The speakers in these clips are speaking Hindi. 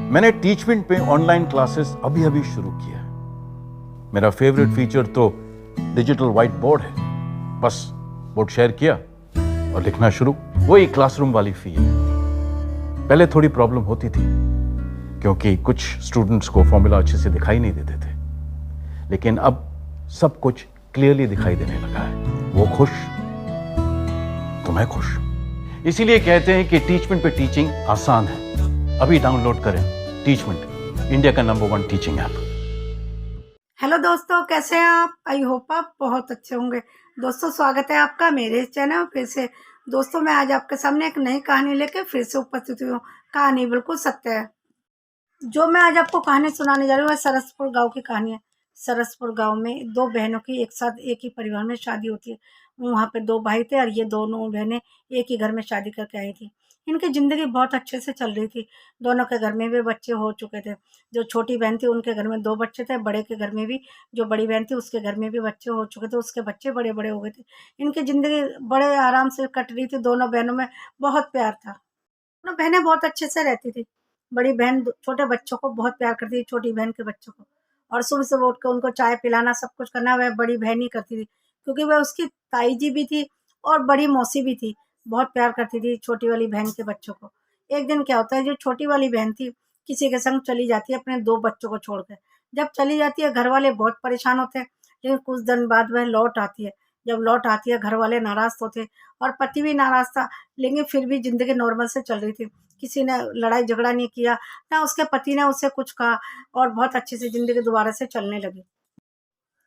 मैंने टीचमेंट पे ऑनलाइन क्लासेस अभी अभी शुरू किया है। मेरा फेवरेट फीचर तो डिजिटल व्हाइट बोर्ड है। बस बोर्ड शेयर किया और लिखना शुरू। वही क्लासरूम वाली फील। पहले थोड़ी प्रॉब्लम होती थी क्योंकि कुछ स्टूडेंट्स को फॉर्मूला अच्छे से दिखाई नहीं देते थे, लेकिन अब सब कुछ क्लियरली दिखाई देने लगा है। वो खुश तो मैं खुश। इसीलिए कहते हैं कि टीचमेंट पे टीचिंग आसान है। अभी डाउनलोड करें टीचमेंट, इंडिया का नंबर 1 टीचिंग ऐप। हेलो दोस्तों, कैसे हैं आप? आई होप आप बहुत अच्छे होंगे। दोस्तों, स्वागत है आपका मेरे चैनल फिर से। दोस्तों, मैं आज आपके सामने एक नई कहानी लेकर फिर से उपस्थित हुई हूँ। कहानी बिल्कुल सत्य है। जो मैं आज आपको कहानी सुनाने जा रही हूँ वह सरसपुर गांव की कहानी है। सरसपुर गांव में दो बहनों की एक साथ एक ही परिवार में शादी होती है। वहाँ पे दो भाई थे और ये दोनों बहनें एक ही घर में शादी करके आई थी। इनकी जिंदगी बहुत अच्छे से चल रही थी। दोनों के घर में भी बच्चे हो चुके थे। जो छोटी बहन थी उनके घर में 2 बच्चे थे। बड़े के घर में भी, जो बड़ी बहन थी उसके घर में भी बच्चे हो चुके थे। उसके बच्चे बड़े बड़े हो गए थे। इनकी जिंदगी बड़े आराम से कट रही थी। दोनों बहनों में बहुत प्यार था। दोनों बहनें बहुत अच्छे से रहती थी। बड़ी बहन छोटे बच्चों को बहुत प्यार करती थी, छोटी बहन के बच्चों को। और सुबह-सुबह उठ के उनको चाय पिलाना, सब कुछ करना वह बड़ी बहन ही करती थी, क्योंकि वह उसकी ताई जी भी थी और बड़ी मौसी भी थी। बहुत प्यार करती थी छोटी वाली बहन के बच्चों को। एक दिन क्या होता है, जो छोटी वाली बहन थी, किसी के संग चली जाती है अपने 2 बच्चों को छोड़ के। जब चली जाती है, घर वाले बहुत परेशान होते हैं, लेकिन कुछ दिन बाद वह लौट आती है। जब लौट आती है, घर वाले नाराज़ तो थे और पति भी नाराज़ था, लेकिन फिर भी ज़िंदगी नॉर्मल से चल रही थी। किसी ने लड़ाई झगड़ा नहीं किया, ना उसके पति ने उससे कुछ कहा और बहुत अच्छे से ज़िंदगी दोबारा से चलने लगी।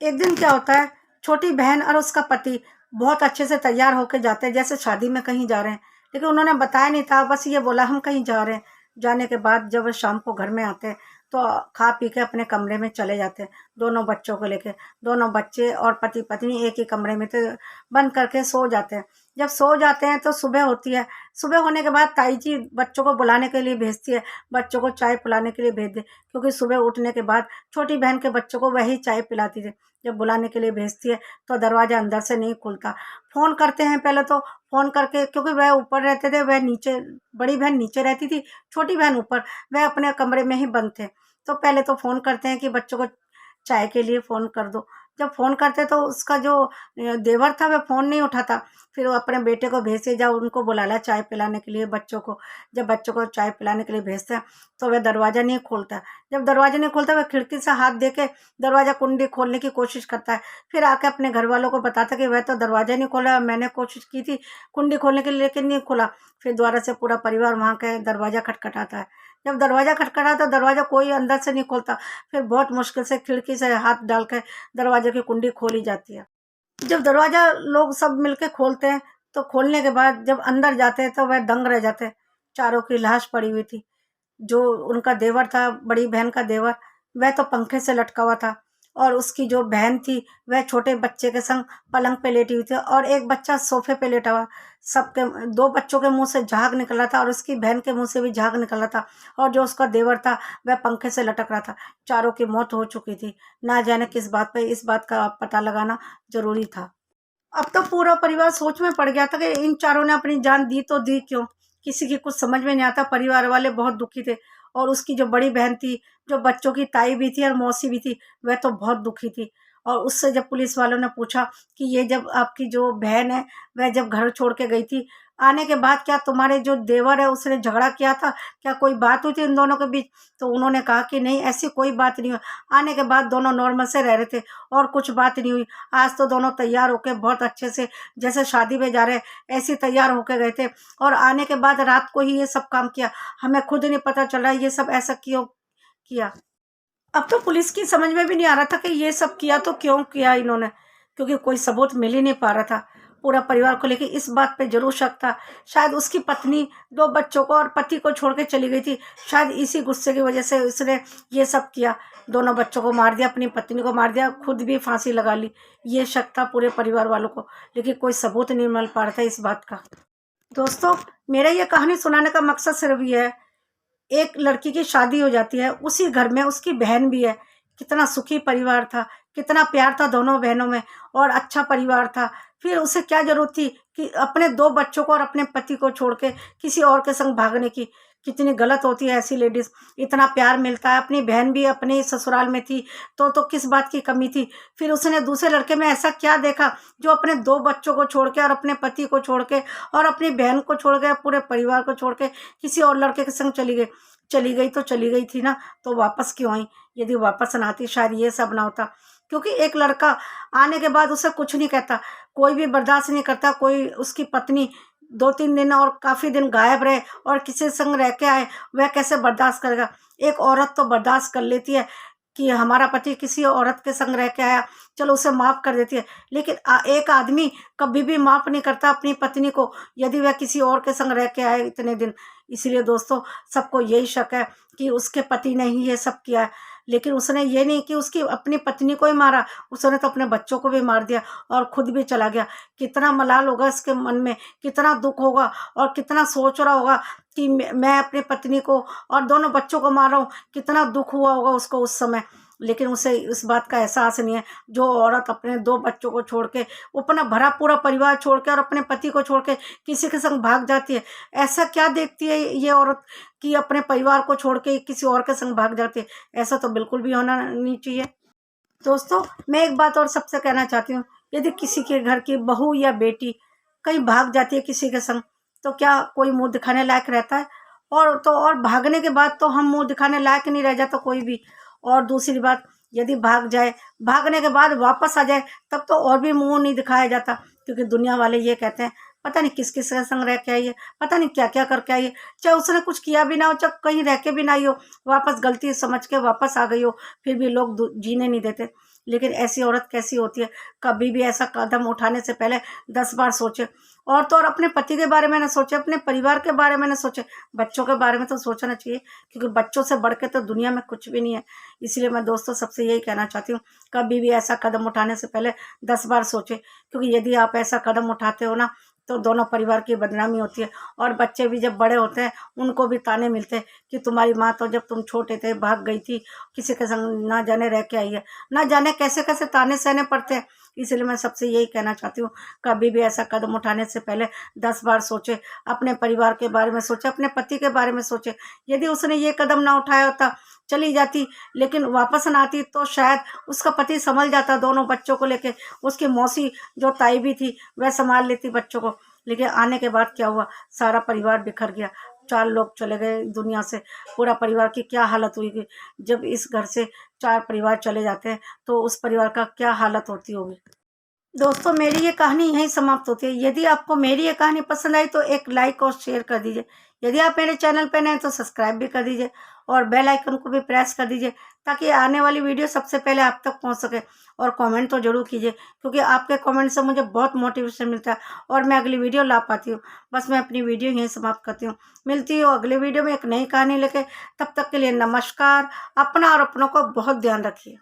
एक दिन क्या होता है, छोटी बहन और उसका पति बहुत अच्छे से तैयार होके जाते हैं, जैसे शादी में कहीं जा रहे हैं। लेकिन उन्होंने बताया नहीं था, बस ये बोला हम कहीं जा रहे हैं। जाने के बाद जब वो शाम को घर में आते हैं, तो खा पी के अपने कमरे में चले जाते हैं, दोनों बच्चों को लेके। दोनों बच्चे और पति-पत्नी एक ही कमरे में थे, बंद करके सो जाते हैं। जब सो जाते हैं तो सुबह होती है। सुबह होने के बाद ताई जी बच्चों को बुलाने के लिए भेजती है, बच्चों को चाय पिलाने के लिए भेज दे, क्योंकि सुबह उठने के बाद छोटी बहन के बच्चों को वही चाय पिलाती थी। जब बुलाने के लिए भेजती है तो दरवाज़ा अंदर से नहीं खुलता। फ़ोन करते हैं पहले तो, फ़ोन करके, क्योंकि वह ऊपर रहते थे, वह नीचे, बड़ी बहन नीचे रहती थी, छोटी बहन ऊपर, वह अपने कमरे में ही बंद थे। तो पहले तो फ़ोन करते हैं कि बच्चों को चाय के लिए फ़ोन कर दो। जब फ़ोन करते तो उसका जो देवर था वह फ़ोन नहीं उठाता। फिर वो अपने बेटे को भेजते, जाओ उनको बुला ला चाय पिलाने के लिए बच्चों को। जब बच्चों को चाय पिलाने के लिए भेजते हैं तो वह दरवाज़ा नहीं खोलता। जब दरवाज़ा नहीं खोलता, वह खिड़की से हाथ दे के दरवाज़ा कुंडी खोलने की कोशिश करता है। फिर आके अपने घरवालों को बताता है कि वह तो दरवाज़ा नहीं खोला, मैंने कोशिश की थी कुंडी खोलने के लिए लेकिन नहीं खुला। फिर दोबारा से पूरा परिवार वहाँ के दरवाज़ा खटखटाता है। जब दरवाज़ा खटखटाता तो दरवाज़ा कोई अंदर से नहीं खोलता। फिर बहुत मुश्किल से खिड़की से हाथ डाल के दरवाज़े की कुंडी खोली जाती है। जब दरवाज़ा लोग सब मिलके खोलते हैं, तो खोलने के बाद जब अंदर जाते हैं तो वह दंग रह जाते हैं। चारों की लाश पड़ी हुई थी। जो उनका देवर था, बड़ी बहन का देवर, वह तो पंखे से लटका हुआ था और उसकी जो बहन थी, वह छोटे बच्चे के संग पलंग पे लेटी हुई थी और एक बच्चा सोफ़े पे लेटा हुआ। सबके 2 बच्चों के मुँह से झाग निकल रहा था और उसकी बहन के मुँह से भी झाग निकल रहा था और जो उसका देवर था, वह पंखे से लटक रहा था। चारों की मौत हो चुकी थी। ना जाने किस बात पे, इस बात का पता लगाना ज़रूरी था। अब तो पूरा परिवार सोच में पड़ गया था कि इन चारों ने अपनी जान दी तो दी क्यों? किसी की कुछ समझ में नहीं आता। परिवार वाले बहुत दुखी थे और उसकी जो बड़ी बहन थी, जो बच्चों की ताई भी थी और मौसी भी थी, वह तो बहुत दुखी थी। और उससे जब पुलिस वालों ने पूछा कि ये जब आपकी जो बहन है, वह जब घर छोड़ के गई थी, आने के बाद क्या तुम्हारे जो देवर है उसने झगड़ा किया था? क्या कोई बात हुई थी इन दोनों के बीच? तो उन्होंने कहा कि नहीं, ऐसी कोई बात नहीं हुई। आने के बाद दोनों नॉर्मल से रह रहे थे और कुछ बात नहीं हुई। आज तो दोनों तैयार होके बहुत अच्छे से, जैसे शादी में जा रहे हैं, ऐसे तैयार होके गए थे और आने के बाद रात को ही ये सब काम किया। हमें खुद नहीं पता चला ये सब ऐसा क्यों किया। अब तो पुलिस की समझ में भी नहीं आ रहा था कि ये सब किया तो क्यों किया इन्होंने, क्योंकि कोई सबूत मिल ही नहीं पा रहा था। पूरा परिवार को लेके इस बात पे ज़रूर शक था। शायद उसकी पत्नी 2 बच्चों को और पति को छोड़ के चली गई थी। शायद इसी गुस्से की वजह से उसने ये सब किया। दोनों बच्चों को मार दिया, अपनी पत्नी को मार दिया, खुद भी फांसी लगा ली। ये शक था पूरे परिवार वालों को, लेकिन कोई सबूत नहीं मिल पा रहा था इस बात का। दोस्तों, मेरा ये कहानी सुनाने का मकसद सिर्फ ये है, एक लड़की की शादी हो जाती है, उसी घर में उसकी बहन भी है। कितना सुखी परिवार था, कितना प्यार था दोनों बहनों में और अच्छा परिवार था। फिर उसे क्या ज़रूरत थी कि अपने 2 बच्चों को और अपने पति को छोड़ के किसी और के संग भागने की। कितनी गलत होती है ऐसी लेडीज़। इतना प्यार मिलता है, अपनी बहन भी अपने ससुराल में थी तो किस बात की कमी थी। फिर उसने दूसरे लड़के में ऐसा क्या देखा जो अपने 2 बच्चों को छोड़ के और अपने पति को छोड़ के और अपनी बहन को छोड़ के, पूरे परिवार को छोड़ के किसी और लड़के के संग चली गई। चली गई तो चली गई थी ना, तो वापस क्यों आई? यदि वापस ना आती शायद ये सब ना होता। क्योंकि एक लड़का आने के बाद उसे कुछ नहीं कहता, कोई भी बर्दाश्त नहीं करता। कोई उसकी पत्नी 2-3 दिन और काफ़ी दिन गायब रहे और किसी संग रह के आए, वह कैसे बर्दाश्त करेगा? एक औरत तो बर्दाश्त कर लेती है कि हमारा पति किसी औरत के संग रह के आया, चलो उसे माफ़ कर देती है। लेकिन एक आदमी कभी भी माफ़ नहीं करता अपनी पत्नी को, यदि वह किसी और के संग रह के आए इतने दिन। इसीलिए दोस्तों, सबको यही शक है कि उसके पति ने ही ये सब किया है। लेकिन उसने ये नहीं कि उसकी अपनी पत्नी को ही मारा, उसने तो अपने बच्चों को भी मार दिया और खुद भी चला गया। कितना मलाल होगा इसके मन में, कितना दुख होगा और कितना सोच रहा होगा कि मैं अपनी पत्नी को और दोनों बच्चों को मार रहा हूँ। कितना दुख हुआ होगा उसको उस समय। लेकिन उसे इस बात का एहसास नहीं है। जो औरत अपने 2 बच्चों को छोड़ के, अपना भरा पूरा परिवार छोड़ के और अपने पति को छोड़ के किसी के संग भाग जाती है, ऐसा क्या देखती है ये औरत कि अपने परिवार को छोड़ के किसी और के संग भाग जाती है? ऐसा तो बिल्कुल भी होना नहीं चाहिए। दोस्तों, मैं एक बात और सबसे कहना चाहती हूँ, यदि किसी के घर की बहू या बेटी कहीं भाग जाती है किसी के संग, तो क्या कोई मुँह दिखाने लायक रहता है? और भागने के बाद तो हम मुँह दिखाने लायक नहीं रह जाता कोई भी। और दूसरी बात, यदि भाग जाए, भागने के बाद वापस आ जाए, तब तो और भी मुँह नहीं दिखाया जाता। क्योंकि दुनिया वाले ये कहते हैं, पता नहीं किस-किस के संग रह के आई है, पता नहीं क्या-क्या करके आई है। चाहे उसने कुछ किया भी ना हो, चाहे कहीं रह के भी ना आई हो, वापस गलती समझ के वापस आ गई हो, फिर भी लोग जीने नहीं देते। लेकिन ऐसी औरत कैसी होती है? कभी भी ऐसा कदम उठाने से पहले 10 बार सोचे। और तो और अपने पति के बारे में ना सोचे, अपने परिवार के बारे में ना सोचे, बच्चों के बारे में तो सोचना चाहिए। क्योंकि बच्चों से बढ़ के तो दुनिया में कुछ भी नहीं है। इसलिए मैं दोस्तों सबसे यही कहना चाहती हूँ, कभी भी ऐसा कदम उठाने से पहले 10 बार सोचें। क्योंकि यदि आप ऐसा कदम उठाते हो ना, तो दोनों परिवार की बदनामी होती है। और बच्चे भी जब बड़े होते हैं, उनको भी ताने मिलते हैं कि तुम्हारी माँ तो जब तुम छोटे थे भाग गई थी, किसी के संग ना जाने रह के आई है। ना जाने कैसे-कैसे ताने सहने पड़ते हैं। इसलिए मैं सबसे यही कहना चाहती हूँ, कभी भी ऐसा कदम उठाने से पहले 10 बार सोचें। अपने परिवार के बारे में सोचें, अपने पति के बारे में सोचें। यदि उसने ये कदम ना उठाया होता, चली जाती, लेकिन वापस ना आती, तो शायद उसका पति सँभल जाता दोनों बच्चों को लेके। उसकी मौसी जो ताई भी थी, वह सँभाल लेती बच्चों को। लेकिन आने के बाद क्या हुआ? सारा परिवार बिखर गया। 4 लोग चले गए दुनिया से। पूरा परिवार की क्या हालत हुई कि जब इस घर से 4 परिवार चले जाते हैं, तो उस परिवार का क्या हालत होती होगी। दोस्तों, मेरी ये कहानी यहीं समाप्त होती है। यदि आपको मेरी ये कहानी पसंद आई तो एक लाइक और शेयर कर दीजिए। यदि आप मेरे चैनल पे नए हैं तो सब्सक्राइब भी कर दीजिए और बेल आइकन को भी प्रेस कर दीजिए, ताकि आने वाली वीडियो सबसे पहले आप तक पहुंच सके। और कमेंट तो ज़रूर कीजिए, क्योंकि आपके कमेंट से मुझे बहुत मोटिवेशन मिलता है और मैं अगली वीडियो ला पाती हूँ। बस मैं अपनी वीडियो यहीं समाप्त करती हूँ। मिलती हूँ अगले वीडियो में एक नई कहानी लेके। तब तक के लिए नमस्कार। अपना और अपनों का बहुत ध्यान रखिए।